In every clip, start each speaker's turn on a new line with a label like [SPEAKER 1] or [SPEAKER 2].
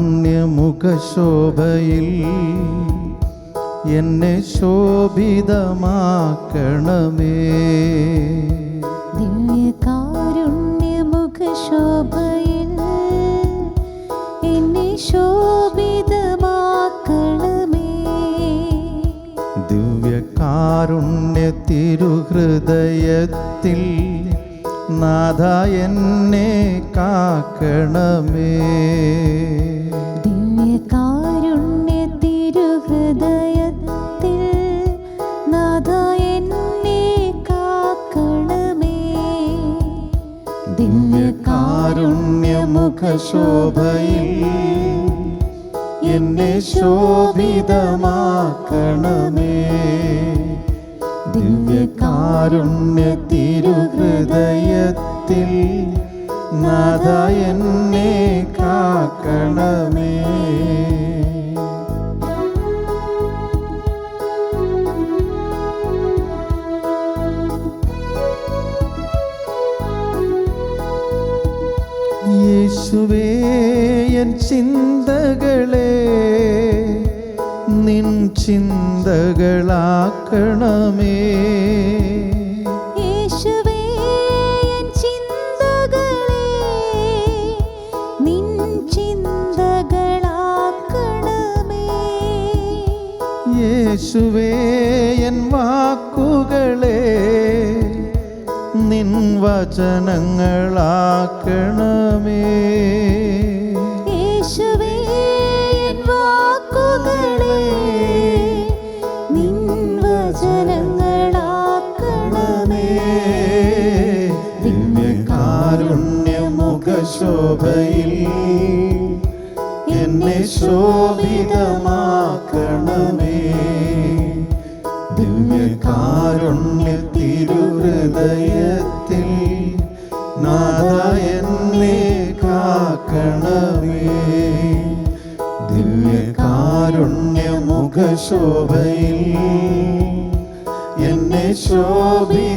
[SPEAKER 1] ദിവ്യകാരുണ്യമുഖശോഭയിൽ എന്നെ ശോഭിതമാക്കണമേ.
[SPEAKER 2] ദിവ്യകാരുണ്യമുഖശോഭയിൽ എന്നെ ശോഭിതമാക്കണമേ.
[SPEAKER 1] ദിവ്യകാരുണ്യ തിരുഹൃദയത്തിൽ നാഥ എന്നെ കാക്കണമേ.
[SPEAKER 2] ദിവ്യകാരുണ്യ തിരുഹൃദയത്തിൽ നാഥ എന്നെ കാക്കണമേ.
[SPEAKER 1] ദിവ്യകാരുണ്യമുഖശോഭയിൽ എന്നെ ശോഭിതമാക്കണമേ. ദിവ്യകാരുണ്യ തിരുഹൃദയത്തിൽ നാഥ എന്നെ കാക്കണമേ. യേശുവേ എൻ ചിന്തകളെ നിൻ ചിന്തകളാക്കണമേ.
[SPEAKER 2] യേശുവേ എൻ ചിന്തകളെ നിൻ ചിന്തകളാക്കണമേ.
[SPEAKER 1] യേശുവേ എൻ വാക്കുകളെ നിൻ വചനങ്ങളാക്കണമേ.
[SPEAKER 2] യേശുവേ എൻ വാക്കുകളെ നിൻ വചനങ്ങളാക്കണമേ.
[SPEAKER 1] ദിവ്യകാരുണ്യമുഖശോഭയിൽ എന്നെ ശോഭിതമാക്കണമേ. ദിവ്യകാരുണ്യ തിരുഹൃദയത്തിൽ നാഥ എന്നെ കാക്കണമേ. ദിവ്യകാരുണ്യമുഖശോഭയിൽ എന്നെ ശോഭിതമാക്കണമേ.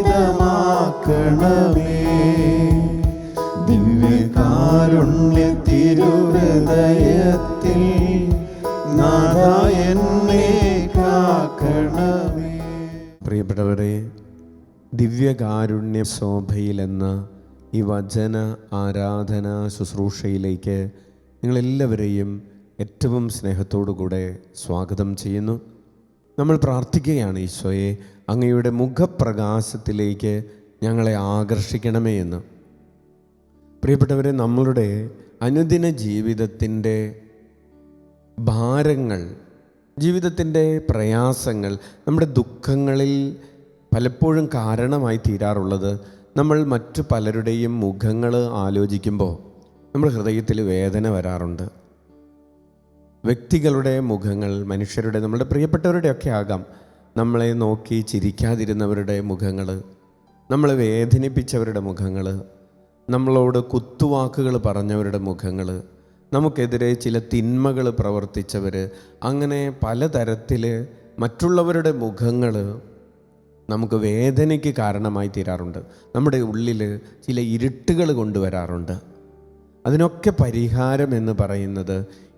[SPEAKER 1] ദിവ്യകാരുണ്യ തിരുഹൃദയത്തിൽ നാഥ എന്നെ കാക്കണമേ.
[SPEAKER 3] പ്രിയപ്പെട്ടവരെ, ദിവ്യകാരുണ്യ ശോഭയിലെന്ന ഈ വചന ആരാധന ശുശ്രൂഷയിലേക്ക് നിങ്ങളെല്ലാവരെയും ഏറ്റവും സ്നേഹത്തോടു കൂടെ സ്വാഗതം ചെയ്യുന്നു. നമ്മൾ പ്രാർത്ഥിക്കുകയാണ്, ഈശോയെ അങ്ങയുടെ മുഖപ്രകാശത്തിലേക്ക് ഞങ്ങളെ ആകർഷിക്കണമേ എന്ന്. പ്രിയപ്പെട്ടവരെ, നമ്മളുടെ അനുദിന ജീവിതത്തിൻ്റെ ഭാരങ്ങൾ, ജീവിതത്തിൻ്റെ പ്രയാസങ്ങൾ, നമ്മുടെ ദുഃഖങ്ങളിൽ പലപ്പോഴും കാരണമായി തീരാറുള്ളത് നമ്മൾ മറ്റു പലരുടെയും മുഖങ്ങൾ ആലോചിക്കുമ്പോൾ നമ്മുടെ ഹൃദയത്തിൽ വേദന വരാറുണ്ട്. വ്യക്തികളുടെ മുഖങ്ങൾ, മനുഷ്യരുടെ, നമ്മുടെ പ്രിയപ്പെട്ടവരുടെയൊക്കെ ആകാം. നമ്മളെ നോക്കി ചിരിക്കാതിരുന്നവരുടെ മുഖങ്ങൾ, നമ്മളെ വേദനിപ്പിച്ചവരുടെ മുഖങ്ങൾ, നമ്മളോട് കുത്തുവാക്കുകൾ പറഞ്ഞവരുടെ മുഖങ്ങൾ, നമുക്കെതിരെ ചില തിന്മകൾ പ്രവർത്തിച്ചവർ, അങ്ങനെ പലതരത്തിൽ മറ്റുള്ളവരുടെ മുഖങ്ങൾ നമുക്ക് വേദനയ്ക്ക് കാരണമായി തീരാറുണ്ട്. നമ്മുടെ ഉള്ളിൽ ചില ഇരുട്ടുകൾ കൊണ്ടുവരാറുണ്ട്. അതിനൊക്കെ പരിഹാരം എന്ന് പറയുന്നത്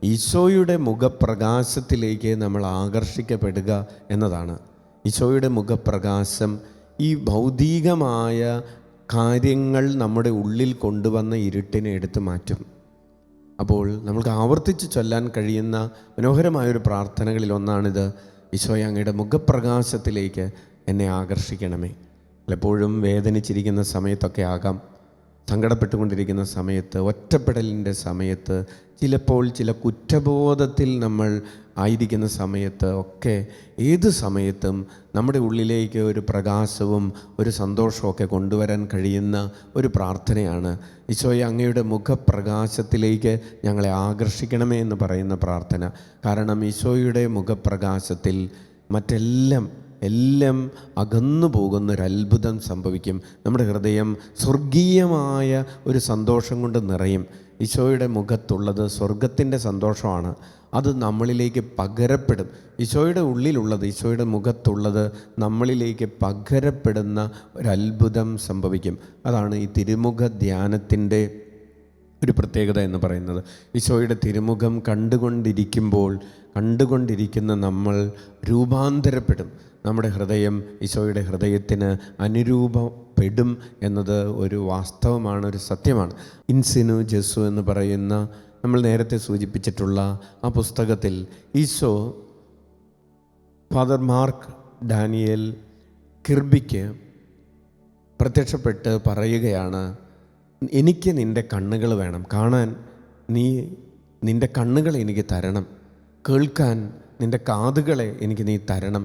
[SPEAKER 3] ഈശോയുടെ മുഖപ്രകാശത്തിലേക്ക് നമ്മൾ ആകർഷിക്കപ്പെടുക എന്നതാണ്. ഈശോയുടെ മുഖപ്രകാശം ഈ ഭൗതികമായ കാര്യങ്ങൾ നമ്മുടെ ഉള്ളിൽ കൊണ്ടുവന്ന ഇരുട്ടിനെ എടുത്തു മാറ്റും. അപ്പോൾ നമുക്ക് ആവർത്തിച്ച് ചൊല്ലാൻ കഴിയുന്ന മനോഹരമായൊരു പ്രാർത്ഥനകളിൽ ഒന്നാണിത്. ഈശോയെ അങ്ങയുടെ മുഖപ്രകാശത്തിലേക്ക് എന്നെ ആകർഷിക്കണമേ. പലപ്പോഴും വേദനിച്ചിരിക്കുന്ന സമയത്തൊക്കെ ആകാം, സങ്കടപ്പെട്ടുകൊണ്ടിരിക്കുന്ന സമയത്ത്, ഒറ്റപ്പെടലിൻ്റെ സമയത്ത്, ചിലപ്പോൾ ചില കുറ്റബോധത്തിൽ നമ്മൾ ആയിരിക്കുന്ന സമയത്ത് ഒക്കെ, ഏത് സമയത്തും നമ്മുടെ ഉള്ളിലേക്ക് ഒരു പ്രകാശവും ഒരു സന്തോഷമൊക്കെ കൊണ്ടുവരാൻ കഴിയുന്ന ഒരു പ്രാർത്ഥനയാണ് ഈശോയെ അങ്ങയുടെ മുഖപ്രകാശത്തിലേക്ക് ഞങ്ങളെ ആകർഷിക്കണമേ എന്ന് പറയുന്ന പ്രാർത്ഥന. കാരണം ഈശോയുടെ മുഖപ്രകാശത്തിൽ മറ്റെല്ലാം അകന്നു പോകുന്നൊരത്ഭുതം സംഭവിക്കും. നമ്മുടെ ഹൃദയം സ്വർഗീയമായ ഒരു സന്തോഷം കൊണ്ട് നിറയും. ഈശോയുടെ മുഖത്തുള്ളത് സ്വർഗത്തിൻ്റെ സന്തോഷമാണ്. അത് നമ്മളിലേക്ക് പകരപ്പെടും. ഈശോയുടെ ഉള്ളിലുള്ളത്, ഈശോയുടെ മുഖത്തുള്ളത് നമ്മളിലേക്ക് പകരപ്പെടുന്ന ഒരത്ഭുതം സംഭവിക്കും. അതാണ് ഈ തിരുമുഖ ധ്യാനത്തിൻ്റെ ഒരു പ്രത്യേകത എന്ന് പറയുന്നത്. ഈശോയുടെ തിരുമുഖം കണ്ടുകൊണ്ടിരിക്കുന്ന നമ്മൾ രൂപാന്തരപ്പെടും. നമ്മുടെ ഹൃദയം ഈശോയുടെ ഹൃദയത്തിന് അനുരൂപപ്പെടും എന്നത് ഒരു വാസ്തവമാണ്, ഒരു സത്യമാണ്. ഇൻസിനു ജെസു എന്ന് പറയുന്ന നമ്മൾ നേരത്തെ സൂചിപ്പിച്ചിട്ടുള്ള ആ പുസ്തകത്തിൽ ഈശോ ഫാദർ മാർക്ക് ഡാനിയൽ കിർബിക്ക് പ്രത്യക്ഷപ്പെട്ട് പറയുകയാണ്, എനിക്ക് നിൻ്റെ കണ്ണുകൾ വേണം, കാണാൻ നിൻ്റെ കണ്ണുകളെ എനിക്ക് തരണം, കേൾക്കാൻ നിൻ്റെ കാതുകളെ എനിക്ക് നീ തരണം,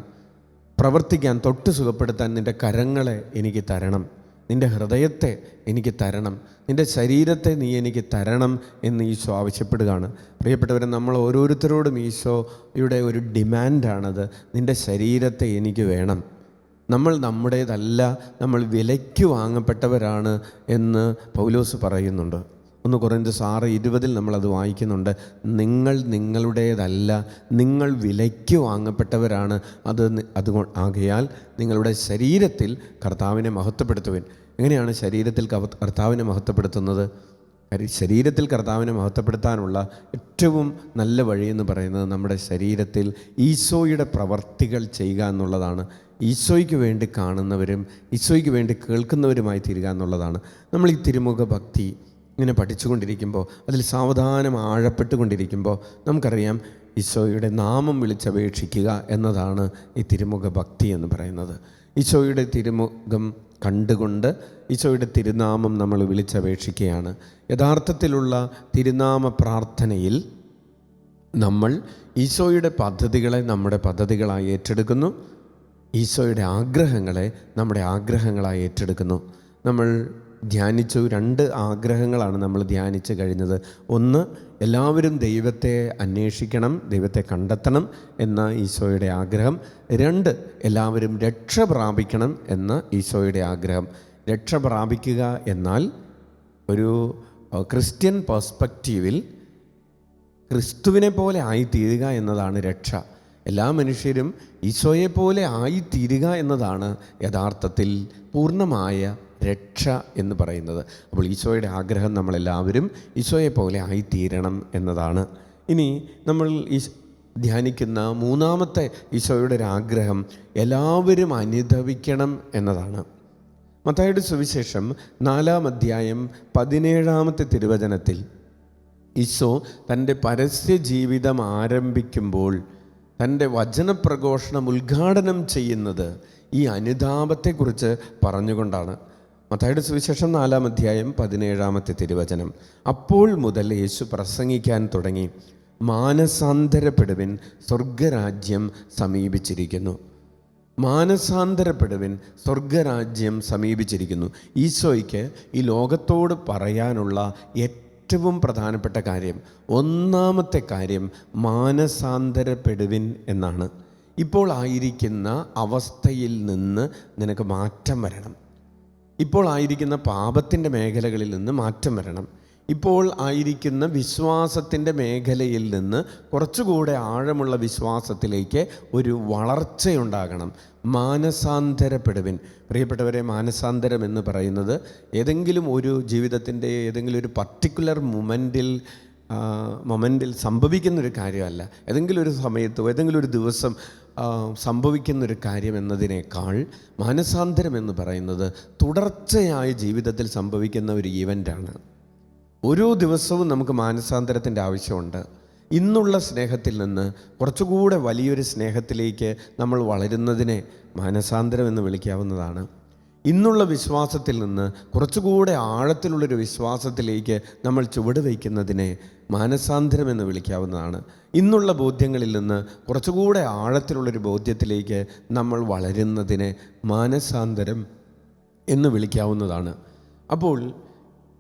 [SPEAKER 3] പ്രവർത്തിക്കാൻ തൊട്ട് സുഖപ്പെടുത്താൻ നിൻ്റെ കരങ്ങളെ എനിക്ക് തരണം, നിൻ്റെ ഹൃദയത്തെ എനിക്ക് തരണം, നിൻ്റെ ശരീരത്തെ നീ എനിക്ക് തരണം എന്ന് ഈശോ ആവശ്യപ്പെടുകയാണ്. പ്രിയപ്പെട്ടവരെ, നമ്മൾ ഓരോരുത്തരോടും ഈശോയുടെ ഒരു ഡിമാൻഡാണത്. നിൻ്റെ ശരീരത്തെ എനിക്ക് വേണം. നമ്മൾ നമ്മുടേതല്ല, നമ്മൾ വിലയ്ക്ക് വാങ്ങപ്പെട്ടവരാണ് എന്ന് പൗലോസ് പറയുന്നുണ്ട്. 1 കൊറിന്ത്യർ 6:20 നമ്മളത് വായിക്കുന്നുണ്ട്. നിങ്ങൾ നിങ്ങളുടേതല്ല, നിങ്ങൾ വിലയ്ക്ക് വാങ്ങപ്പെട്ടവരാണ്. ആകയാൽ നിങ്ങളുടെ ശരീരത്തിൽ കർത്താവിനെ മഹത്വപ്പെടുത്തുവിൻ. എങ്ങനെയാണ് ശരീരത്തിൽ കർത്താവിനെ മഹത്വപ്പെടുത്തുന്നത്? ശരീരത്തിൽ കർത്താവിനെ മഹത്വപ്പെടുത്താനുള്ള ഏറ്റവും നല്ല വഴിയെന്ന് പറയുന്നത് നമ്മുടെ ശരീരത്തിൽ ഈശോയുടെ പ്രവർത്തികൾ ചെയ്യുക എന്നുള്ളതാണ്. ഈശോയ്ക്ക് വേണ്ടി കാണുന്നവരും ഈശോയ്ക്ക് വേണ്ടി കേൾക്കുന്നവരുമായി തീരുക എന്നുള്ളതാണ്. നമ്മൾ ഈ തിരുമുഖ ഭക്തി ഇങ്ങനെ പഠിച്ചുകൊണ്ടിരിക്കുമ്പോൾ, അതിൽ സാവധാനം ആഴപ്പെട്ടുകൊണ്ടിരിക്കുമ്പോൾ നമുക്കറിയാം ഈശോയുടെ നാമം വിളിച്ചപേക്ഷിക്കുക എന്നതാണ് ഈ തിരുമുഖ ഭക്തി എന്ന് പറയുന്നത്. ഈശോയുടെ തിരുമുഖം കണ്ടുകൊണ്ട് ഈശോയുടെ തിരുനാമം നമ്മൾ വിളിച്ചപേക്ഷിക്കുകയാണ്. യഥാർത്ഥത്തിലുള്ള തിരുനാമ പ്രാർത്ഥനയിൽ നമ്മൾ ഈശോയുടെ പദ്ധതികളെ നമ്മുടെ പദ്ധതികളായി ഏറ്റെടുക്കുന്നു, ഈശോയുടെ ആഗ്രഹങ്ങളെ നമ്മുടെ ആഗ്രഹങ്ങളായി ഏറ്റെടുക്കുന്നു. നമ്മൾ ധ്യാനിച്ചു 2 ആഗ്രഹങ്ങളാണ് നമ്മൾ ധ്യാനിച്ച് കഴിഞ്ഞത്. 1, എല്ലാവരും ദൈവത്തെ അന്വേഷിക്കണം, ദൈവത്തെ കണ്ടെത്തണം എന്ന ഈശോയുടെ ആഗ്രഹം. 2, എല്ലാവരും രക്ഷ പ്രാപിക്കണം എന്ന ഈശോയുടെ ആഗ്രഹം. രക്ഷ പ്രാപിക്കുക എന്നാൽ ഒരു ക്രിസ്ത്യൻ പെർസ്പെക്റ്റീവിൽ ക്രിസ്തുവിനെ പോലെ ആയിത്തീരുക എന്നതാണ് രക്ഷ. എല്ലാ മനുഷ്യരും ഈശോയെ പോലെ ആയിത്തീരുക എന്നതാണ് യഥാർത്ഥത്തിൽ പൂർണ്ണമായ രക്ഷ എന്ന് പറയുന്നത്. അപ്പോൾ ഈശോയുടെ ആഗ്രഹം നമ്മളെല്ലാവരും ഈശോയെ പോലെ ആയിത്തീരണം എന്നതാണ്. ഇനി നമ്മൾ ധ്യാനിക്കുന്ന 3ാമത്തെ ഈശോയുടെ ഒരു ആഗ്രഹം എല്ലാവരും അനുഭവിക്കണം എന്നതാണ്. മത്തായിയുടെ സുവിശേഷം 4-ാം അധ്യായം 17-ാമത്തെ തിരുവചനത്തിൽ ഈശോ തൻ്റെ പരസ്യ ജീവിതം ആരംഭിക്കുമ്പോൾ തൻ്റെ വചനപ്രഘോഷണം ഉദ്ഘാടനം ചെയ്യുന്നത് ഈ അനുതാപത്തെക്കുറിച്ച് പറഞ്ഞുകൊണ്ടാണ്. മത്തായിയുടെ സുവിശേഷം 4-ാം അധ്യായം 17-ാമത്തെ തിരുവചനം. അപ്പോൾ മുതൽ യേശു പ്രസംഗിക്കാൻ തുടങ്ങി, മാനസാന്തരപ്പെടുവിൻ, സ്വർഗരാജ്യം സമീപിച്ചിരിക്കുന്നു. മാനസാന്തരപ്പെടുവിൻ, സ്വർഗരാജ്യം സമീപിച്ചിരിക്കുന്നു. ഈശോയ്ക്ക് ഈ ലോകത്തോട് പറയാനുള്ള ഏറ്റവും പ്രധാനപ്പെട്ട കാര്യം, 1ാമത്തെ കാര്യം മാനസാന്തരപ്പെടുവിൻ എന്നാണ്. ഇപ്പോൾ ആയിരിക്കുന്ന അവസ്ഥയിൽ നിന്ന് നിനക്ക് മാറ്റം വരണം. ഇപ്പോൾ ആയിരിക്കുന്ന പാപത്തിൻ്റെ മേഖലകളിൽ നിന്ന് മാറ്റം വരണം. ഇപ്പോൾ ആയിരിക്കുന്ന വിശ്വാസത്തിൻ്റെ മേഖലയിൽ നിന്ന് കുറച്ചുകൂടെ ആഴമുള്ള വിശ്വാസത്തിലേക്ക് ഒരു വളർച്ചയുണ്ടാകണം. മാനസാന്തരപ്പെടുവിൻ. പ്രിയപ്പെട്ടവരെ, മാനസാന്തരം എന്ന് പറയുന്നത് ഏതെങ്കിലും ഒരു ജീവിതത്തിൻ്റെ ഏതെങ്കിലും ഒരു പർട്ടിക്കുലർ മൊമെൻറ്റിൽ സംഭവിക്കുന്നൊരു കാര്യമല്ല. ഏതെങ്കിലും ഒരു സമയത്തോ ഏതെങ്കിലും ഒരു ദിവസം സംഭവിക്കുന്നൊരു കാര്യം എന്നതിനേക്കാൾ മാനസാന്തരം എന്ന് പറയുന്നത് തുടർച്ചയായ ജീവിതത്തിൽ സംഭവിക്കുന്ന ഒരു ഈവൻ്റാണ്. ഓരോ ദിവസവും നമുക്ക് മാനസാന്തരത്തിൻ്റെ ആവശ്യമുണ്ട്. ഇന്നുള്ള സ്നേഹത്തിൽ നിന്ന് കുറച്ചുകൂടെ വലിയൊരു സ്നേഹത്തിലേക്ക് നമ്മൾ വളരുന്നതിനെ മാനസാന്തരം എന്ന് വിളിക്കാവുന്നതാണ്. ഇന്നുള്ള വിശ്വാസത്തിൽ നിന്ന് കുറച്ചുകൂടെ ആഴത്തിലുള്ളൊരു വിശ്വാസത്തിലേക്ക് നമ്മൾ ചുവട് വയ്ക്കുന്നതിനെ മാനസാന്തരം എന്ന് വിളിക്കാവുന്നതാണ്. ഇന്നുള്ള ബോധ്യങ്ങളിൽ നിന്ന് കുറച്ചുകൂടെ ആഴത്തിലുള്ളൊരു ബോധ്യത്തിലേക്ക് നമ്മൾ വളരുന്നതിനെ മാനസാന്തരം എന്ന് വിളിക്കാവുന്നതാണ്. അപ്പോൾ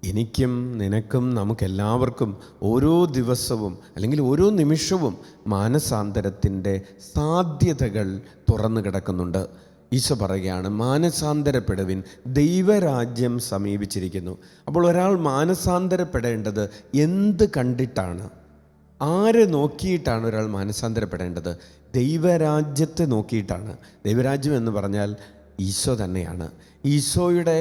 [SPEAKER 3] എനിക്കും നിനക്കും നമുക്കെല്ലാവർക്കും ഓരോ ദിവസവും അല്ലെങ്കിൽ ഓരോ നിമിഷവും മാനസാന്തരത്തിൻ്റെ സാധ്യതകൾ തുറന്നു കിടക്കുന്നുണ്ട്. ഈശോ പറയുകയാണ്, മാനസാന്തരപ്പെടുവിൻ, ദൈവരാജ്യം സമീപിച്ചിരിക്കുന്നു. അപ്പോൾ ഒരാൾ മാനസാന്തരപ്പെടേണ്ടത് എന്ത് കണ്ടിട്ടാണ്? ആരെ നോക്കിയിട്ടാണ് ഒരാൾ മാനസാന്തരപ്പെടേണ്ടത്? ദൈവരാജ്യത്തെ നോക്കിയിട്ടാണ്. ദൈവരാജ്യം എന്ന് പറഞ്ഞാൽ ഈശോ തന്നെയാണ്. ഈശോയുടെ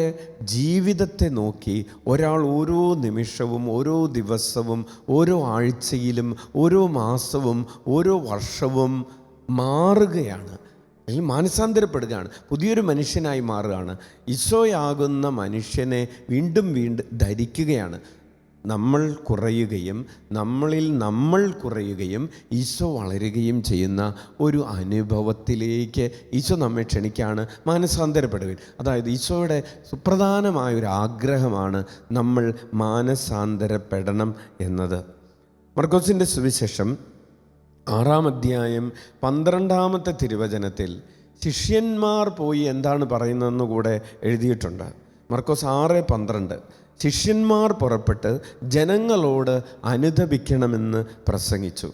[SPEAKER 3] ജീവിതത്തെ നോക്കി ഒരാൾ ഓരോ നിമിഷവും, ഓരോ ദിവസവും, ഓരോ ആഴ്ചയിലും, ഓരോ മാസവും, ഓരോ വർഷവും മാറുകയാണ്, അല്ലെങ്കിൽ മാനസാന്തരപ്പെടുകയാണ്, പുതിയൊരു മനുഷ്യനായി മാറുകയാണ്. ഈശോയാകുന്ന മനുഷ്യനെ വീണ്ടും വീണ്ടും ധരിക്കുകയാണ്. നമ്മൾ കുറയുകയും നമ്മൾ കുറയുകയും ഈശോ വളരുകയും ചെയ്യുന്ന ഒരു അനുഭവത്തിലേക്ക് ഈശോ നമ്മെ ക്ഷണിക്കുകയാണ്. മാനസാന്തരപ്പെടുകയും, അതായത് ഈശോയുടെ സുപ്രധാനമായൊരു ആഗ്രഹമാണ് നമ്മൾ മാനസാന്തരപ്പെടണം എന്നത്. മർക്കോസിൻ്റെ സുവിശേഷം 6-ാം അധ്യായം 12-ാമത്തെ തിരുവചനത്തിൽ ശിഷ്യന്മാർ പോയി എന്താണ് പറയുന്നതെന്ന് കൂടെ എഴുതിയിട്ടുണ്ട്. മർക്കോസ് 6:12 ശിഷ്യന്മാർ പുറപ്പെട്ട് ജനങ്ങളോട് അനുതപിക്കണമെന്ന് പ്രസംഗിച്ചു.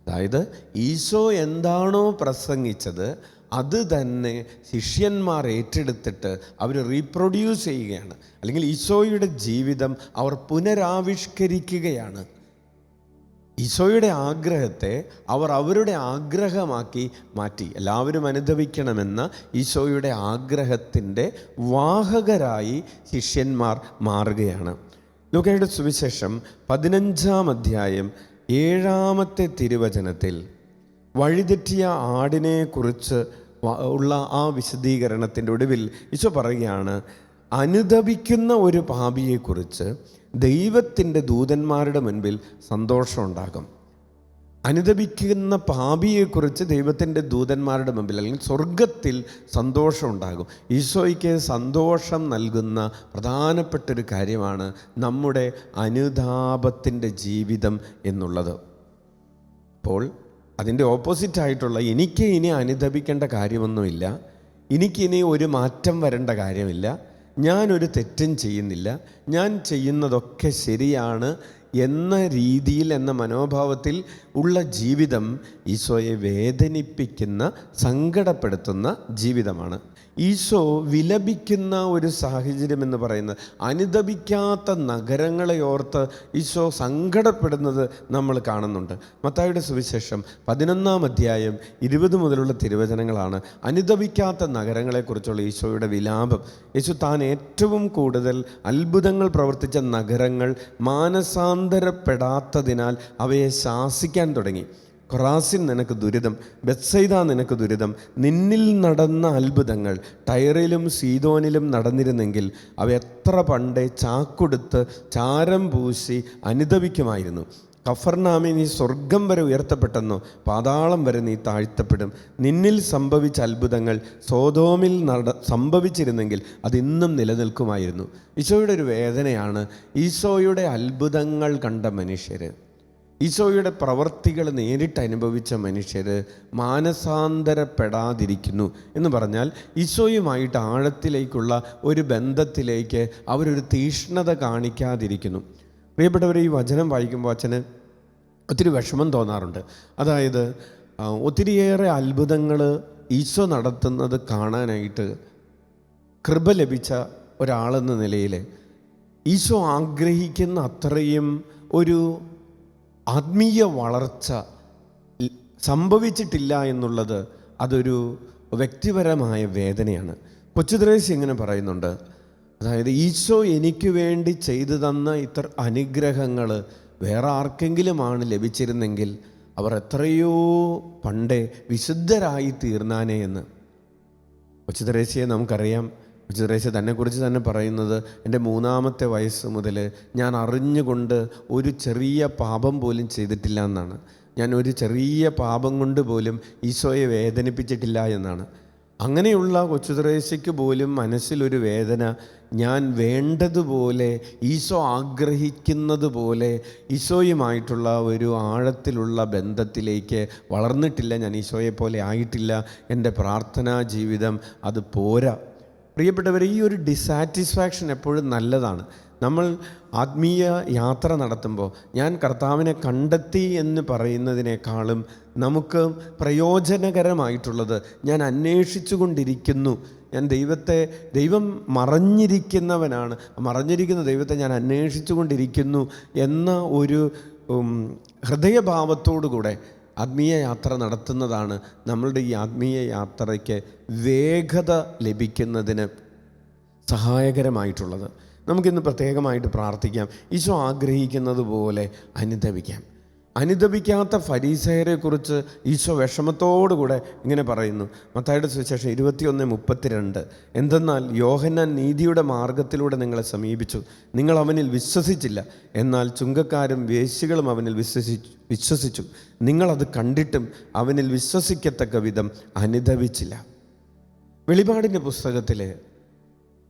[SPEAKER 3] അതായത് ഈശോ എന്താണോ പ്രസംഗിച്ചത് അത് തന്നെ ശിഷ്യന്മാർ ഏറ്റെടുത്തിട്ട് അവർ റീപ്രൊഡ്യൂസ് ചെയ്യുകയാണ്, അല്ലെങ്കിൽ ഈശോയുടെ ജീവിതം അവർ പുനരാവിഷ്കരിക്കുകയാണ്. ഈശോയുടെ ആഗ്രഹത്തെ അവർ അവരുടെ ആഗ്രഹമാക്കി മാറ്റി. എല്ലാവരും അനുദപിക്കണമെന്ന ഈശോയുടെ ആഗ്രഹത്തിൻ്റെ വാഹകരായി ശിഷ്യന്മാർ മാറുകയാണ്. ലൂക്കയുടെ സുവിശേഷം 15-ാം അധ്യായം 7-ാമത്തെ തിരുവചനത്തിൽ വഴിതെറ്റിയ ആടിനെക്കുറിച്ച് ഉള്ള ആ വിശദീകരണത്തിൻ്റെ ഒടുവിൽ ഈശോ പറയുകയാണ്, അനുദപിക്കുന്ന ഒരു പാപിയെക്കുറിച്ച് ദൈവത്തിൻ്റെ ദൂതന്മാരുടെ മുൻപിൽ സന്തോഷമുണ്ടാകും. അനുദപിക്കുന്ന പാപിയെക്കുറിച്ച് ദൈവത്തിൻ്റെ ദൂതന്മാരുടെ മുമ്പിൽ, അല്ലെങ്കിൽ സ്വർഗത്തിൽ സന്തോഷമുണ്ടാകും. ഈശോയ്ക്ക് സന്തോഷം നൽകുന്ന പ്രധാനപ്പെട്ടൊരു കാര്യമാണ് നമ്മുടെ അനുതാപത്തിൻ്റെ ജീവിതം എന്നുള്ളത്. അപ്പോൾ അതിൻ്റെ ഓപ്പോസിറ്റായിട്ടുള്ള എനിക്ക് ഇനി അനുദപിക്കേണ്ട കാര്യമൊന്നുമില്ല, എനിക്കിനി ഒരു മാറ്റം വരേണ്ട കാര്യമില്ല, ഞാനൊരു തെറ്റും ചെയ്യുന്നില്ല, ഞാൻ ചെയ്യുന്നതൊക്കെ ശരിയാണ് എന്ന രീതിയിൽ, എന്ന മനോഭാവത്തിൽ ഉള്ള ജീവിതം ഈശോയെ വേദനിപ്പിക്കുന്ന, സങ്കടപ്പെടുത്തുന്ന ജീവിതമാണ്. ഈശോ വിലപിക്കുന്ന ഒരു സാഹചര്യം എന്ന് പറയുന്നത്, അനുദപിക്കാത്ത നഗരങ്ങളെ ഓർത്ത് ഈശോ സങ്കടപ്പെടുന്നത് നമ്മൾ കാണുന്നുണ്ട്. മത്തായിയുടെ സുവിശേഷം 11-ാം അധ്യായം 20 മുതലുള്ള തിരുവചനങ്ങളാണ് അനുദപിക്കാത്ത നഗരങ്ങളെക്കുറിച്ചുള്ള ഈശോയുടെ വിലാപം. യേശു താൻ ഏറ്റവും കൂടുതൽ അത്ഭുതങ്ങൾ പ്രവർത്തിച്ച നഗരങ്ങൾ മാനസാന്തരപ്പെടാത്തതിനാൽ അവയെ ശാസിക്കാൻ തുടങ്ങി. ഖൊറാസിൻ നിനക്ക് ദുരിതം, ബെത്സൈദ നിനക്ക് ദുരിതം, നിന്നിൽ നടന്ന അത്ഭുതങ്ങൾ ടൈറിലും സീദോനിലും നടന്നിരുന്നെങ്കിൽ അവ എത്ര പണ്ടേ ചാക്കൊടുത്ത് ചാരം പൂശി അനുദപിക്കുമായിരുന്നു. കഫർനാമി നീ സ്വർഗം വരെ ഉയർത്തപ്പെട്ടെന്നോ പാതാളം വരെ നീ താഴ്ത്തപ്പെടും. നിന്നിൽ സംഭവിച്ച അത്ഭുതങ്ങൾ സോദോമിൽ സംഭവിച്ചിരുന്നെങ്കിൽ അതിന്നും നിലനിൽക്കുമായിരുന്നു. ഈശോയുടെ ഒരു വേദനയാണ്, ഈശോയുടെ അത്ഭുതങ്ങൾ കണ്ട മനുഷ്യർ, ഈശോയുടെ പ്രവർത്തികൾ നേരിട്ട് അനുഭവിച്ച മനുഷ്യർ മാനസാന്തരപ്പെടാതിരിക്കുന്നു എന്ന് പറഞ്ഞാൽ ഈശോയുമായിട്ട് ആഴത്തിലേക്കുള്ള ഒരു ബന്ധത്തിലേക്ക് അവരൊരു തീഷ്ണത കാണിക്കാതിരിക്കുന്നു. പ്രിയപ്പെട്ടവർ, ഈ വചനം വായിക്കുമ്പോൾ അച്ഛന് ഒത്തിരി വിഷമം തോന്നാറുണ്ട്. അതായത് ഒത്തിരിയേറെ അത്ഭുതങ്ങൾ ഈശോ നടത്തുന്നത് കാണാനായിട്ട് കൃപ ലഭിച്ച ഒരാളെന്ന നിലയിൽ ഈശോ ആഗ്രഹിക്കുന്ന അത്രയും ഒരു ആത്മീയ വളർച്ച സംഭവിച്ചിട്ടില്ല എന്നുള്ളത് അതൊരു വ്യക്തിപരമായ വേദനയാണ്. കൊച്ചുത്രേസ്യ ഇങ്ങനെ പറയുന്നുണ്ട്, അതായത് ഈശോ എനിക്ക് വേണ്ടി ചെയ്തു തന്ന ഇത്ര അനുഗ്രഹങ്ങൾ വേറെ ആർക്കെങ്കിലുമാണ് ലഭിച്ചിരുന്നെങ്കിൽ അവർ എത്രയോ പണ്ടേ വിശുദ്ധരായി തീർന്നാനേ എന്ന്. കൊച്ചുത്രേസ്യയെ നമുക്കറിയാം. കൊച്ചുത്രേസ്യ തന്നെക്കുറിച്ച് തന്നെ പറയുന്നത്, എൻ്റെ 3-ാമത്തെ വയസ്സ് മുതൽ ഞാൻ അറിഞ്ഞുകൊണ്ട് ഒരു ചെറിയ പാപം പോലും ചെയ്തിട്ടില്ല എന്നാണ്. ഞാൻ ഒരു ചെറിയ പാപം കൊണ്ട് പോലും ഈശോയെ വേദനിപ്പിച്ചിട്ടില്ല എന്നാണ്. അങ്ങനെയുള്ള കൊച്ചുത്രേസ്യയ്ക്ക് പോലും മനസ്സിലൊരു വേദന, ഞാൻ വേണ്ടതുപോലെ ഈശോ ആഗ്രഹിക്കുന്നത് പോലെ ഈശോയുമായിട്ടുള്ള ഒരു ആഴത്തിലുള്ള ബന്ധത്തിലേക്ക് വളർന്നിട്ടില്ല, ഞാൻ ഈശോയെ പോലെ ആയിട്ടില്ല, എൻ്റെ പ്രാർത്ഥനാ ജീവിതം അത് പോരാ. പ്രിയപ്പെട്ടവർ, ഈ ഒരു ഡിസാറ്റിസ്ഫാക്ഷൻ എപ്പോഴും നല്ലതാണ്. നമ്മൾ ആത്മീയ യാത്ര നടത്തുമ്പോൾ ഞാൻ കർത്താവിനെ കണ്ടെത്തി എന്ന് പറയുന്നതിനേക്കാളും നമുക്ക് പ്രയോജനകരമായിട്ടുള്ളത് ഞാൻ അന്വേഷിച്ചു കൊണ്ടിരിക്കുന്നു, ഞാൻ ദൈവം മറഞ്ഞിരിക്കുന്നവനാണ്, മറഞ്ഞിരിക്കുന്ന ദൈവത്തെ ഞാൻ അന്വേഷിച്ചു കൊണ്ടിരിക്കുന്നു എന്ന ഒരു ഹൃദയഭാവത്തോടു കൂടെ ആത്മീയ യാത്ര നടത്തുന്നതാണ് നമ്മളുടെ ഈ ആത്മീയ യാത്രയ്ക്ക് വേഗത ലഭിക്കുന്നതിന് സഹായകരമായിട്ടുള്ളത്. നമുക്കിന്ന് പ്രത്യേകമായിട്ട് പ്രാർത്ഥിക്കാം. ഈശോ ആഗ്രഹിക്കുന്നത് പോലെ അനുദപിക്കാം. അനുദപിക്കാത്ത ഫരീസയരെക്കുറിച്ച് ഈശോ വിഷമത്തോടുകൂടെ ഇങ്ങനെ പറയുന്നു. മത്തായിയുടെ സുവിശേഷം 21:32. എന്തെന്നാൽ യോഹന്നാൻ നീതിയുടെ മാർഗത്തിലൂടെ നിങ്ങളെ സമീപിച്ചു, നിങ്ങൾ അവനിൽ വിശ്വസിച്ചില്ല. എന്നാൽ ചുങ്കക്കാരും വേശ്യകളും അവനിൽ വിശ്വസിച്ചു. നിങ്ങളത് കണ്ടിട്ടും അവനിൽ വിശ്വസിക്കത്തക്ക വിധം അനുദപിച്ചില്ല. വെളിപാടിൻ്റെ പുസ്തകത്തിൽ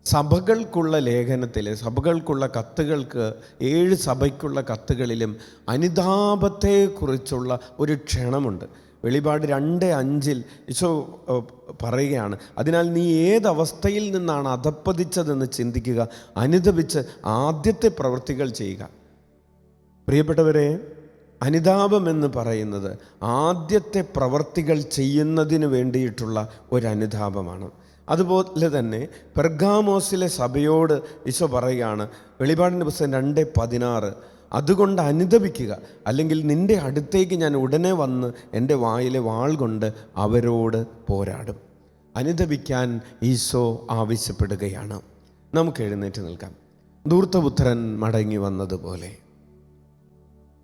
[SPEAKER 3] സഭകൾക്കുള്ള ലേഖനത്തിൽ, സഭകൾക്കുള്ള കത്തുകൾക്ക്, 7 സഭയ്ക്കുള്ള കത്തുകളിലും അനുതാപത്തെക്കുറിച്ചുള്ള ഒരു ക്ഷണമുണ്ട്. വെളിപാട് 2:5 ഈശോ പറയുകയാണ്, അതിനാൽ നീ ഏതവസ്ഥയിൽ നിന്നാണ് അധപ്പതിച്ചതെന്ന് ചിന്തിക്കുക, അനുദപിച്ച് ആദ്യത്തെ പ്രവൃത്തികൾ ചെയ്യുക. പ്രിയപ്പെട്ടവരെ, അനുതാപമെന്ന് പറയുന്നത് ആദ്യത്തെ പ്രവൃത്തികൾ ചെയ്യുന്നതിന് വേണ്ടിയിട്ടുള്ള ഒരു അനുതാപമാണ്. അതുപോലെ തന്നെ പെർഗാമോസിലെ സഭയോട് ഈശോ പറയുകയാണ്, വെളിപാടിൻ്റെ പുസ്തകം 2:16, അതുകൊണ്ട് അനുദപിക്കുക, അല്ലെങ്കിൽ നിൻ്റെ അടുത്തേക്ക് ഞാൻ ഉടനെ വന്ന് എൻ്റെ വായിലെ വാൾ കൊണ്ട് അവരോട് പോരാടും. അനുദപിക്കാൻ ഈശോ ആവശ്യപ്പെടുകയാണ്. നമുക്ക് എഴുന്നേറ്റ് നിൽക്കാം. ധൂർത്തപുത്രൻ മടങ്ങി വന്നതുപോലെ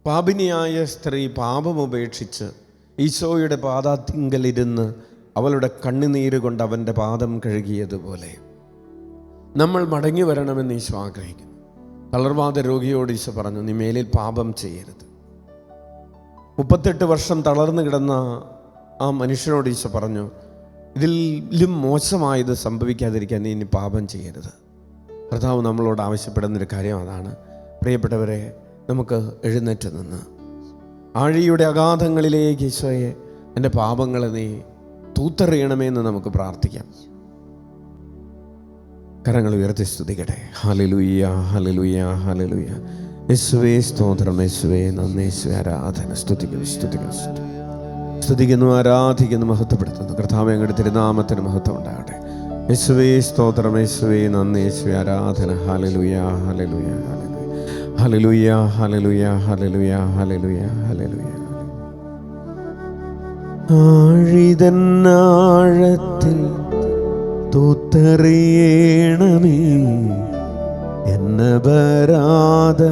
[SPEAKER 3] പാപിനിയായ സ്ത്രീ പാപമുപേക്ഷിച്ച് ഈശോയുടെ പാദത്തിങ്കലിരുന്ന് അവളുടെ കണ്ണുനീര് കൊണ്ട് അവൻ്റെ പാദം കഴുകിയതുപോലെ നമ്മൾ മടങ്ങി വരണമെന്ന് ഈശോ ആഗ്രഹിക്കുന്നു. തളർവാദ രോഗിയോട് ഈശോ പറഞ്ഞു, നീ മേലിൽ പാപം ചെയ്യരുത്. 38 വർഷം തളർന്നു കിടന്ന ആ മനുഷ്യനോട് ഈശോ പറഞ്ഞു, ഇതിലും മോശമായത് സംഭവിക്കാതിരിക്കാൻ നീ ഇനി പാപം ചെയ്യരുത്. കർത്താവ് നമ്മളോട് ആവശ്യപ്പെടുന്നൊരു കാര്യം അതാണ്. പ്രിയപ്പെട്ടവരെ, നമുക്ക് എഴുന്നേറ്റ് നിന്ന് ആഴിയുടെ അഗാധങ്ങളിലേക്ക് ഈശോയെ, എൻ്റെ പാപങ്ങളെ നീ തൂത്തെറിയണമെന്ന് നമുക്ക് പ്രാർത്ഥിക്കാം. കരങ്ങൾ ഉയർത്തി സ്തുതിക്കട്ടെ. ഹല്ലേലൂയ, ഹല്ലേലൂയ, ഹല്ലേലൂയ. യേശുവേ സ്തോത്രം, യേശുവേ നന്ദി, യേശുവേ ആരാധന. സ്തുതിക്കുന്നു, ആരാധിക്കുന്നു, മഹത്വപ്പെടുത്തുന്നു. കർത്താവേ, അങ്ങയുടെ തിരുനാമത്തിന് മഹത്വം ഉണ്ടാകട്ടെ. യേശുവേ സ്തോത്രം, യേശുവേ നന്ദി, യേശുവേ ആരാധന. ഹല്ലേലൂയ, ഹല്ലേലൂയ, ഹല്ലേലൂയ, ഹല്ലേലൂയ, ഹല്ലേലൂയ, ഹല്ലേലൂയ, ഹല്ലേലൂയ. ആഴിതന്നാഴത്തിൽ തൂത്തെറിയണമേ എന്നപരാധങ്ങൾ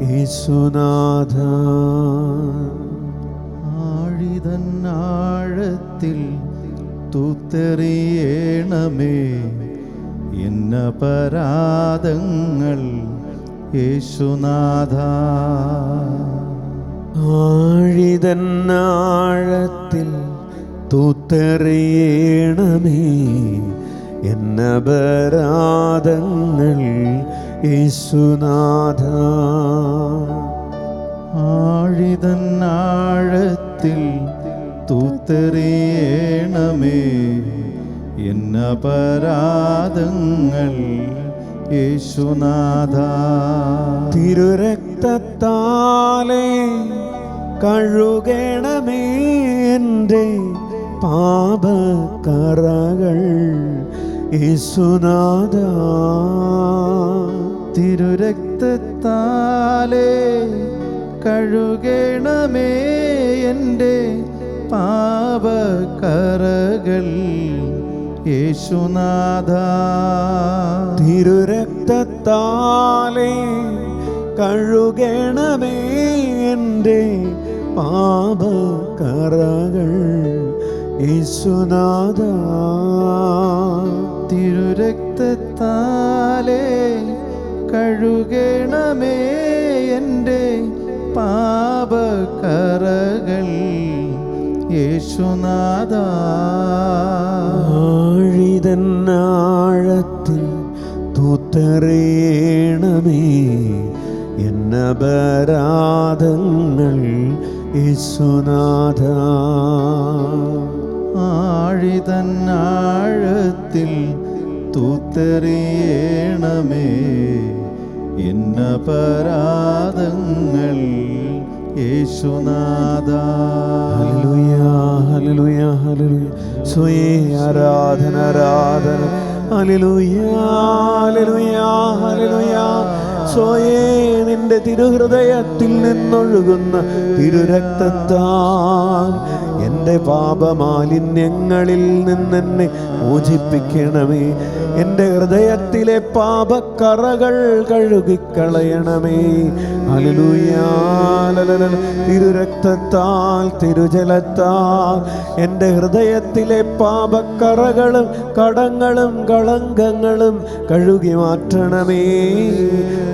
[SPEAKER 3] യേശുനാഥ.
[SPEAKER 1] ആഴിതന്നാഴത്തിൽ തൂത്തെറിയണമേ എന്നപരാധങ്ങൾ യേശുനാഥ.
[SPEAKER 3] ആഴിതന്നാഴത്തിൽ തൂത്തെറിയണമേ എന്നപരാധങ്ങൾ യേശുനാഥ.
[SPEAKER 1] ആഴിതന്നാഴത്തിൽ തൂത്തെറിയണമേ എന്നപരാധങ്ങൾ യേശുനാഥ.
[SPEAKER 3] തിരുരക്തത്താലേ കഴുകണമേ എൻ്റെ പാപക്കറകൾ യേശുനാഥ.
[SPEAKER 1] തിരുരക്തത്താലേ കഴുകണമേ എൻ്റെ പാപക്കറകൾ യേശുനാഥ.
[SPEAKER 3] തിരുരക്തത്താലേ കഴുകണമേ എൻ്റെ പാപക്കറകൾ യേശുനാഥ.
[SPEAKER 1] തിരുരക്തത്താലേ കഴുകണമേ എൻ്റെ പാപക്കറകൾ യേശുനാഥ.
[SPEAKER 3] ആഴിതന്നാഴത്തിൽ തൂത്തെറിയണമേ എന്നപരാധങ്ങൾ യേശുനാഥ.
[SPEAKER 1] ആഴിതന്നാഴത്തിൽ തൂത്തെറിയണമേ എന്നപരാധങ്ങൾ യേശുനാഥ.
[SPEAKER 3] ഹല്ലേലൂയ, ഹല്ലേലൂയ, ഹല്ലേലൂയ. സ്വയേ ആരാധന, ആരാധന. ഹല്ലേലൂയ, ഹല്ലേലൂയ, ഹല്ലേലൂയ. ഈശോയേ, നിന്റെ തിരുഹൃദയത്തിൽ നിന്നൊഴുകുന്ന തിരുരക്തത്താൽ എൻ്റെ പാപമാലിന്യങ്ങളിൽ നിന്നെന്നെ മോചിപ്പിക്കണമേ. എൻ്റെ ഹൃദയത്തിലെ പാപക്കറകൾ കഴുകിക്കളയണമേ. ഹല്ലേലൂയ. തിരുരക്തത്താൽ തിരുജലത്താൽ എൻ്റെ ഹൃദയത്തിലെ പാപക്കറകളും കടങ്ങളും കളങ്കങ്ങളും കഴുകി മാറ്റണമേ.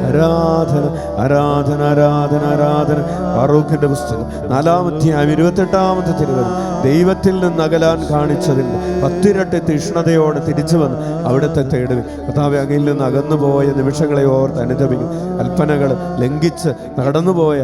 [SPEAKER 3] ആരാധന ആരാധന ആരാധന ആരാധന. ഫറൂഖിന്റെ പുസ്തകം 4-ാം അധ്യായം 28-ാമത്തെ തിരുവചനം. ദൈവത്തിൽ നിന്ന് അകലാൻ കാണിച്ചതിൻ്റെ 10 ഇരട്ടി തീഷ്ണതയോടെ തിരിച്ചു വന്ന് അവിടുത്തെ തേടുക. കർത്താവേ, അങ്ങയിൽ നിന്ന് അകന്നുപോയ നിമിഷങ്ങളെ ഓർത്ത് അനുദപിക്കും. കൽപ്പനകൾ ലംഘിച്ച് നടന്നുപോയ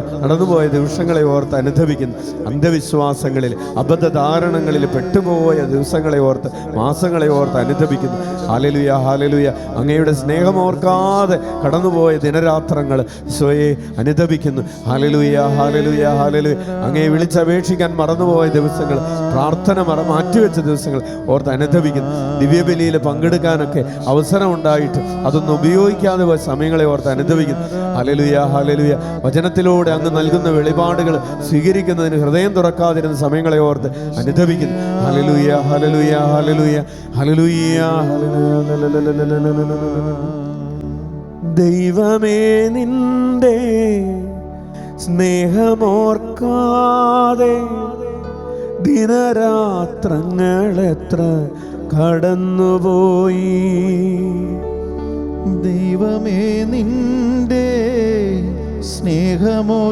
[SPEAKER 3] നിമിഷങ്ങളെ ഓർത്ത് അനുദപിക്കുന്നു. അന്ധവിശ്വാസങ്ങളിൽ അബദ്ധധാരണങ്ങളിൽ പെട്ടുപോയ ദിവസങ്ങളെ ഓർത്ത് മാസങ്ങളെ ഓർത്ത് അനുദപിക്കുന്നു. ഹല്ലേലൂയ ഹല്ലേലൂയ. അങ്ങയുടെ സ്നേഹമോർക്കാതെ കടന്നുപോയ ദിനരാത്രങ്ങൾ ഈശോയെ അനുദപിക്കുന്നു. ഹല്ലേലൂയ ഹല്ലേലൂയ ഹല്ലേലൂയ. അങ്ങയെ വിളിച്ചപേക്ഷിക്കാൻ മറന്നുപോയ ദിവസങ്ങൾ, പ്രാർത്ഥന മാറ്റിവെച്ച ദിവസങ്ങൾ ഓർത്ത് അനുദപിക്കുന്നു. ദിവ്യബലിയിൽ പങ്കെടുക്കാനൊക്കെ അവസരം ഉണ്ടായിട്ട് അതൊന്നും ഉപയോഗിക്കാതെ പോയ സമയങ്ങളെ ഓർത്ത് അനുദപിക്കുന്നു. ഹല്ലേലൂയ ഹല്ലേലൂയ. വചനത്തിലൂടെ അങ്ങ് നൽകുന്ന വെളിപാടുകൾ സ്വീകരിക്കുന്നതിന് ഹൃദയം തുറക്കാതിരുന്ന സമയങ്ങളെ ഓർത്ത് അനുദപിക്കുന്നു. ഹല്ലേലൂയ ഹല്ലേലൂയ ഹല്ലേലൂയ ഹല്ലേലൂയ ഹല്ലേലൂയ. ദൈവമേ, നിന്റെ സ്നേഹമോർക്കാതെ ദിനരാത്രങ്ങൾ എത്ര കടന്നുപോയി.
[SPEAKER 1] ദൈവമേ, നിന്റെ സ്നേഹമോർക്കാതെ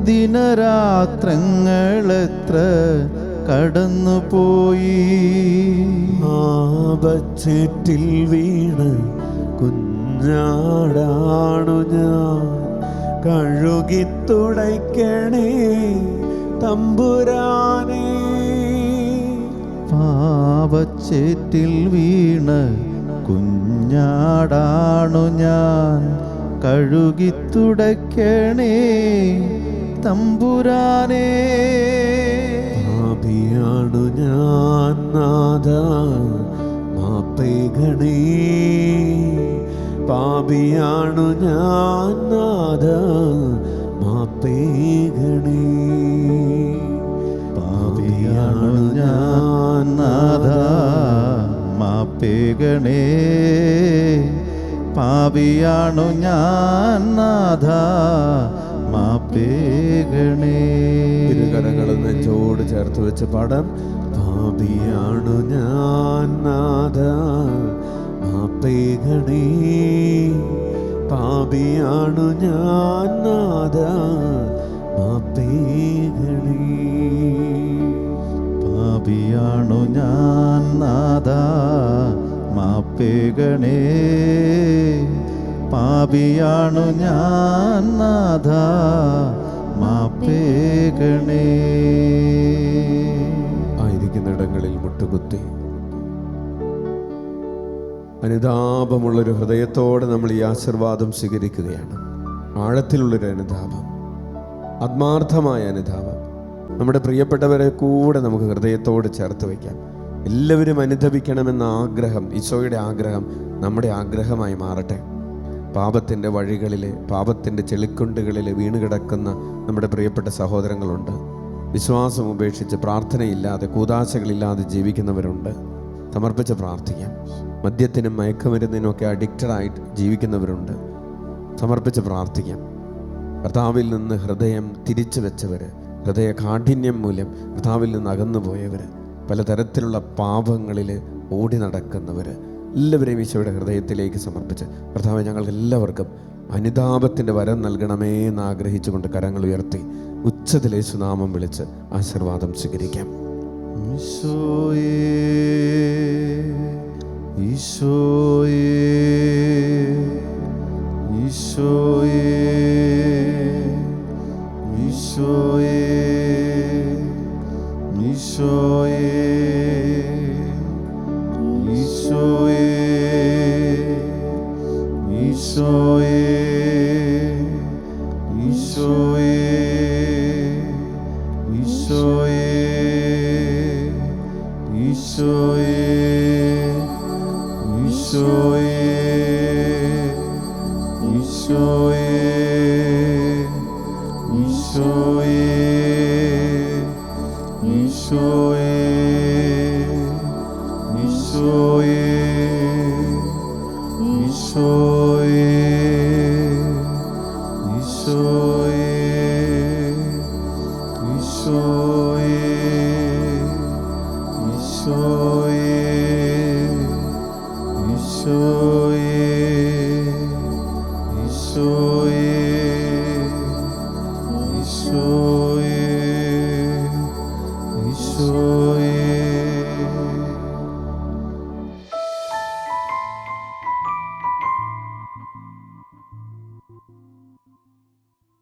[SPEAKER 1] ദിനരാത്രങ്ങളെത്ര കടന്നുപോയി.
[SPEAKER 3] ആപച്ചേറ്റിൽ വീണ് കുഞ്ഞാടാണു ഞാൻ, കഴുകി തുടയ്ക്കണേ തമ്പുരാനേ.
[SPEAKER 1] പാപച്ചേറ്റിൽ വീണ് കുഞ്ഞാടാണു ഞാൻ, കഴുകി തുടയ്ക്കണേ തമ്പുരാനേ.
[SPEAKER 3] പാപിയാണു ഞാൻ നാഥാ, മാപ്പേകണേ. പാപിയാണു ഞാൻ നാഥാ, മാപ്പേകണേ.
[SPEAKER 1] പാപിയാണു ഞാൻ നാഥാ, മാപ്പേകണേ. പാപിയാണു ഞാൻ നാഥാ, മാപ്പേകണേ.
[SPEAKER 3] ഇരുകരങ്ങൾ നെഞ്ചോട് ചേർത്ത് വെച്ച് പാടാം. പാപിയാണു ഞാൻ നാഥാ, മാപ്പേകണേ. പാപിയാണു ഞാൻ നാഥാ, മാപ്പേകണേ.
[SPEAKER 1] പാപിയാണു ഞാൻ നാഥാ, മാപ്പേകണേ. പാപിയാണു ഞാൻ നാഥാ, മാപ്പേകണേ.
[SPEAKER 3] ആയിരിക്കുന്നിടങ്ങളിൽ മുട്ടുകുത്തി അനുതാപമുള്ളൊരു ഹൃദയത്തോടെ നമ്മൾ ഈ ആശീർവാദം സ്വീകരിക്കുകയാണ്. ആഴത്തിലുള്ളൊരു അനുതാപം, ആത്മാർത്ഥമായ അനുതാപം. നമ്മുടെ പ്രിയപ്പെട്ടവരെ കൂടെ നമുക്ക് ഹൃദയത്തോട് ചേർത്ത് വയ്ക്കാം. എല്ലാവരും അനുദപിക്കണമെന്ന ആഗ്രഹം, ഈശോയുടെ ആഗ്രഹം നമ്മുടെ ആഗ്രഹമായി മാറട്ടെ. പാപത്തിൻ്റെ വഴികളിൽ, പാപത്തിൻ്റെ ചെളിക്കുണ്ടുകളിൽ വീണുകിടക്കുന്ന നമ്മുടെ പ്രിയപ്പെട്ട സഹോദരങ്ങളുണ്ട്. വിശ്വാസം ഉപേക്ഷിച്ച് പ്രാർത്ഥനയില്ലാതെ, കൂതാശകളില്ലാതെ ജീവിക്കുന്നവരുണ്ട്. സമർപ്പിച്ച് പ്രാർത്ഥിക്കാം. മദ്യത്തിനും മയക്കുമരുന്നിനുമൊക്കെ അഡിക്റ്റഡായിട്ട് ജീവിക്കുന്നവരുണ്ട്. സമർപ്പിച്ച് പ്രാർത്ഥിക്കാം. കർത്താവിൽ നിന്ന് ഹൃദയം തിരിച്ചു വെച്ചവർ, ഹൃദയ കാഠിന്യം മൂലം കർത്താവിൽ നിന്ന് അകന്നുപോയവർ, പലതരത്തിലുള്ള പാപങ്ങളിൽ ഓടി നടക്കുന്നവർ, എല്ലാവരെയും ഈശോയുടെ ഹൃദയത്തിലേക്ക് സമർപ്പിച്ച് കർത്താവേ, ഞങ്ങൾക്ക് എല്ലാവർക്കും അനുതാപത്തിൻ്റെ വരം നൽകണമേ എന്ന് ആഗ്രഹിച്ചുകൊണ്ട് കരങ്ങൾ ഉയർത്തി ഉച്ചത്തിൽ യേശുനാമം വിളിച്ച് ആശീർവാദം സ്വീകരിക്കാം.
[SPEAKER 1] ഈശോയേ, ഈശോയേ, ഈശോയേ, ഈശോയേ, ഈശോയേ, ഈശോയേ, ഈശോയേ, ഈശോയേ, ഈശോയേ, ഈശോയേ, ഈശോയേ, ഈശോയേ ഈശോയേ